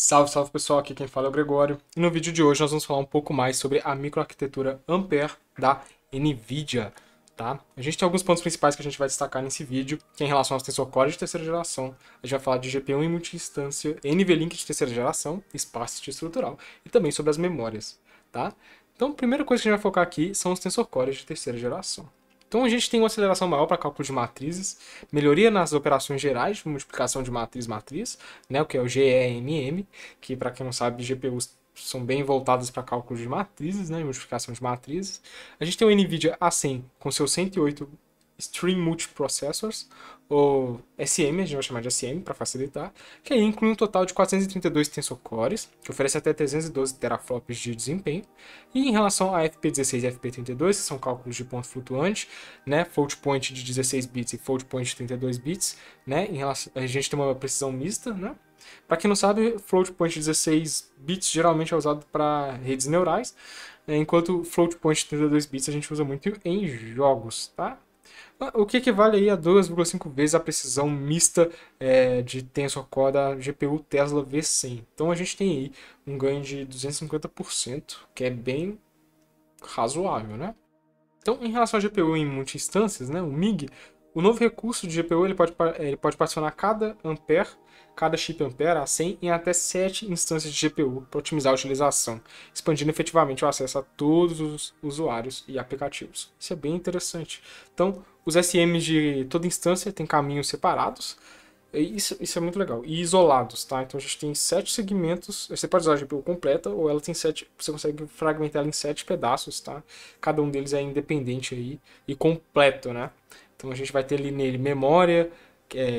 Salve, salve pessoal, aqui quem fala é o Gregório. E no vídeo de hoje nós vamos falar um pouco mais sobre a microarquitetura Ampere da NVIDIA, tá? A gente tem alguns pontos principais que a gente vai destacar nesse vídeo, que é em relação aos Tensor Core de terceira geração. A gente vai falar de GPU em multi-instância, NVLink de terceira geração, espaço estrutural, e também sobre as memórias, tá? Então, a primeira coisa que a gente vai focar aqui são os Tensor Cores de terceira geração. Então a gente tem uma aceleração maior para cálculo de matrizes, melhoria nas operações gerais de multiplicação de matriz-matriz, né, o que é o GEMM, que para quem não sabe, GPUs são bem voltadas para cálculo de matrizes, né, multiplicação de matrizes. A gente tem o NVIDIA A100 com seus 108 Stream Multiprocessors, ou SM, a gente vai chamar de SM para facilitar, que aí inclui um total de 432 tensor cores, que oferece até 312 teraflops de desempenho. E em relação a FP16 e FP32, que são cálculos de ponto flutuante, né, float point de 16 bits e float point de 32 bits, né, em relação, a gente tem uma precisão mista, né. Para quem não sabe, float point de 16 bits geralmente é usado para redes neurais, enquanto float point de 32 bits a gente usa muito em jogos, tá? O que equivale aí a 2,5 vezes a precisão mista de Tensor Core da GPU Tesla V100. Então a gente tem aí um ganho de 250%, que é bem razoável, né? Então, em relação à GPU em multi-instâncias, né, o MIG, o novo recurso de GPU ele pode particionar cada ampere, cada chip ampere a 100 em até 7 instâncias de GPU para otimizar a utilização, expandindo efetivamente o acesso a todos os usuários e aplicativos. Isso é bem interessante. Então, os SMs de toda instância têm caminhos separados. Isso é muito legal. E isolados, tá? Então a gente tem 7 segmentos. Você pode usar a GPU completa ou ela tem 7. Você consegue fragmentar ela em 7 pedaços, tá? Cada um deles é independente aí e completo, né? Então a gente vai ter ali nele memória,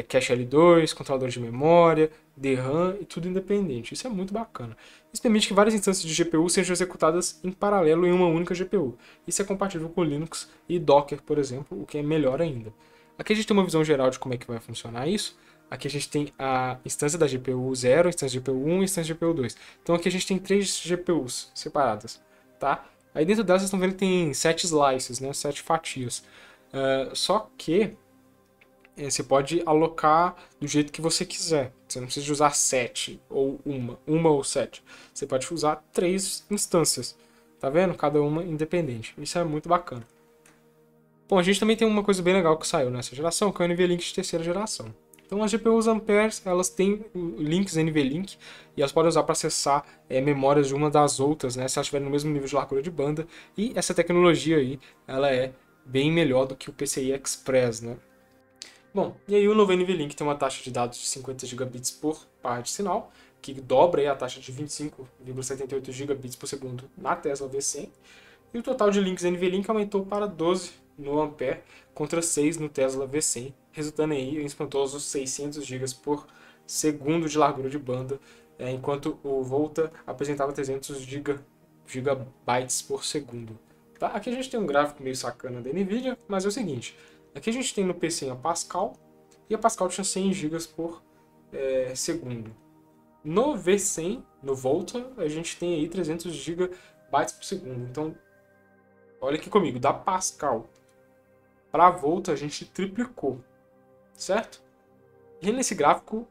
cache L2, controlador de memória, DRAM e tudo independente. Isso é muito bacana. Isso permite que várias instâncias de GPU sejam executadas em paralelo em uma única GPU. Isso é compatível com Linux e Docker, por exemplo, o que é melhor ainda. Aqui a gente tem uma visão geral de como é que vai funcionar isso. Aqui a gente tem a instância da GPU 0, a instância da GPU 1 e a instância da GPU 2. Então aqui a gente tem 3 GPUs separadas, tá? Aí dentro delas vocês estão vendo que tem 7 slices, né? 7 fatias. Só que você pode alocar do jeito que você quiser. Você não precisa usar 7 ou uma ou 7. Você pode usar 3 instâncias, tá vendo? Cada uma independente. Isso é muito bacana. Bom, a gente também tem uma coisa bem legal que saiu nessa geração, que é o NVLink de terceira geração. Então as GPUs Ampere, elas têm links NVLink e elas podem usar para acessar memórias de uma das outras, né, se elas estiverem no mesmo nível de largura de banda. E essa tecnologia aí, ela é bem melhor do que o PCI Express, né? Bom, e aí o novo NVLink tem uma taxa de dados de 50 gigabits por par de sinal, que dobra aí a taxa de 25,78 gigabits por segundo na Tesla V100. E o total de links NVLink aumentou para 12 no Ampere contra 6 no Tesla V100, resultando aí em espantosos 600 GB por segundo de largura de banda, enquanto o Volta apresentava 300 gigabytes por segundo. Tá? Aqui a gente tem um gráfico meio sacana da NVIDIA, mas é o seguinte, aqui a gente tem no PC a Pascal, e a Pascal tinha 100 GB por segundo. No V100, no Volta, a gente tem aí 300 gigabytes por segundo. Então, olha aqui comigo, da Pascal para a Volta a gente triplicou, certo? E nesse gráfico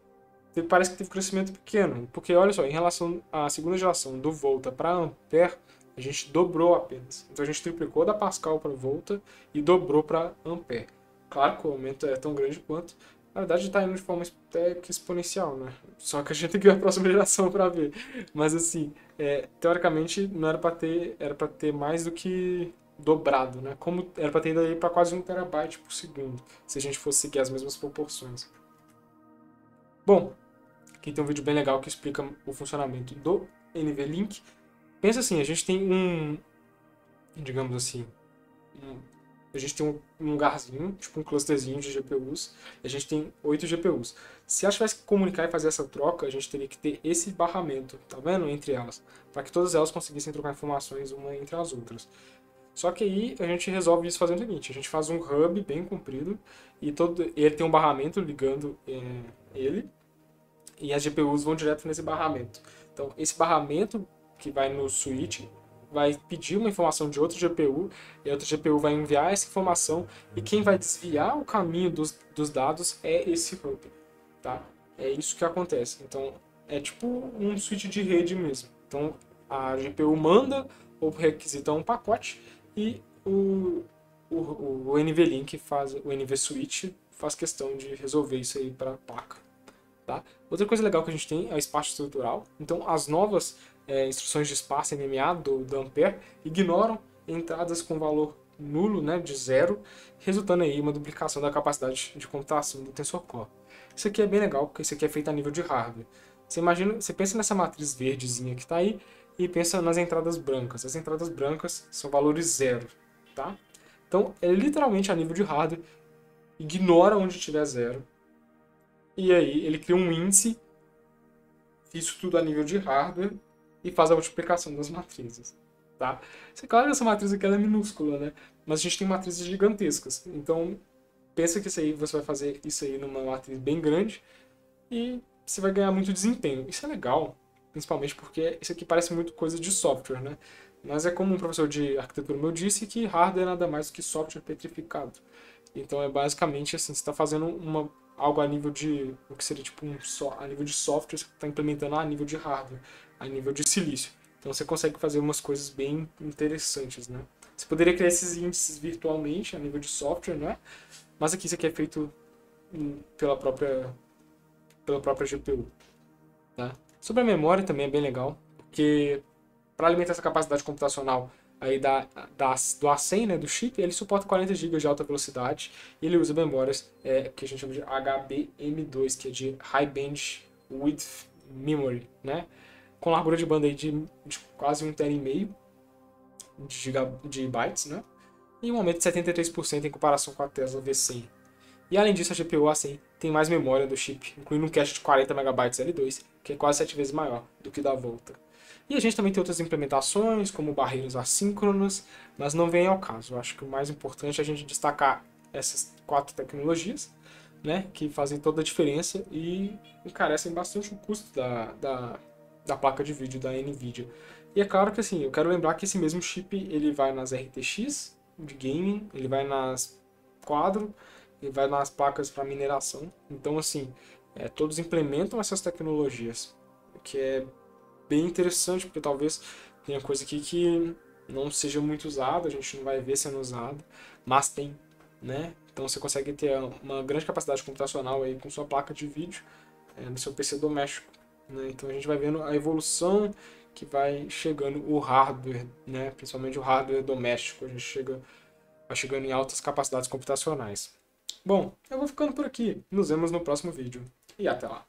parece que teve um crescimento pequeno, porque olha só, em relação à segunda geração do Volta para Ampere, a gente dobrou apenas. Então a gente triplicou da Pascal para Volta e dobrou para Ampere. Claro que o aumento é tão grande quanto, na verdade está indo de forma até que exponencial, né? Só que a gente tem que ver a próxima geração para ver. Mas assim, teoricamente não era para ter, era para ter mais do que dobrado, né? Como era para ter ido aí para quase 1 TB por segundo, se a gente fosse seguir as mesmas proporções. Bom, aqui tem um vídeo bem legal que explica o funcionamento do NVLink. Pensa assim, a gente tem digamos assim, a gente tem um lugarzinho, tipo um clusterzinho de GPUs, e a gente tem 8 GPUs. Se elas tivessem que comunicar e fazer essa troca, a gente teria que ter esse barramento, tá vendo? Entre elas, para que todas elas conseguissem trocar informações uma entre as outras. Só que aí a gente resolve isso fazendo o seguinte, a gente faz um hub bem comprido, e ele tem um barramento ligando ele, e as GPUs vão direto nesse barramento. Então, esse barramento que vai no switch vai pedir uma informação de outra GPU, e a outra GPU vai enviar essa informação, e quem vai desviar o caminho dos dados é esse hub. Tá? É isso que acontece. Então, é tipo um switch de rede mesmo. Então a GPU manda ou requisita um pacote e o NVLink faz, o NVSwitch faz questão de resolver isso aí para a placa. Tá? Outra coisa legal que a gente tem é o espaço estrutural. Então as novas instruções de espaço MMA do Ampere ignoram entradas com valor nulo, né, de zero, resultando aí uma duplicação da capacidade de computação do Tensor Core. Isso aqui é bem legal, porque isso aqui é feito a nível de hardware. Você imagina, você pensa nessa matriz verdezinha que está aí e pensa nas entradas brancas. As entradas brancas são valores zero, tá? Então, é literalmente a nível de hardware, ignora onde tiver zero, e aí ele cria um índice, isso tudo a nível de hardware, e faz a multiplicação das matrizes. Tá? É claro que essa matriz aqui ela é minúscula, né? Mas a gente tem matrizes gigantescas. Então, pensa que isso aí, você vai fazer isso aí numa matriz bem grande e você vai ganhar muito desempenho. Isso é legal, principalmente porque isso aqui parece muito coisa de software, né? Mas é como um professor de arquitetura meu disse que hardware é nada mais do que software petrificado. Então é basicamente assim, você está fazendo algo a nível de o que seria tipo a nível de software, você está implementando a nível de hardware, a nível de silício. Então você consegue fazer umas coisas bem interessantes, né? Você poderia criar esses índices virtualmente a nível de software, né? Mas aqui isso aqui é feito pela própria GPU, tá? Sobre a memória também é bem legal, porque para alimentar essa capacidade computacional aí do A100, né, do chip, ele suporta 40 GB de alta velocidade e ele usa memórias que a gente chama de HBM2, que é de High Bandwidth Memory, né, com largura de banda aí de quase 1,5 TB de bytes, né, e um aumento de 73% em comparação com a Tesla V100. E além disso, a GPU A100 tem mais memória do chip, incluindo um cache de 40 MB L2, que é quase 7 vezes maior do que da Volta. E a gente também tem outras implementações, como barreiras assíncronas, mas não vem ao caso. Eu acho que o mais importante é a gente destacar essas 4 tecnologias, né, que fazem toda a diferença e encarecem bastante o custo da placa de vídeo da NVIDIA. E é claro que assim, eu quero lembrar que esse mesmo chip ele vai nas RTX de gaming, ele vai nas quadro, ele vai nas placas para mineração. Então assim, todos implementam essas tecnologias, o que é bem interessante, porque talvez tenha coisa aqui que não seja muito usada, a gente não vai ver sendo usada, mas tem, né? Então você consegue ter uma grande capacidade computacional aí com sua placa de vídeo no seu PC doméstico, né? Então a gente vai vendo a evolução que vai chegando o hardware, né? Principalmente o hardware doméstico, a gente vai chegando em altas capacidades computacionais. Bom, eu vou ficando por aqui. Nos vemos no próximo vídeo. E até lá.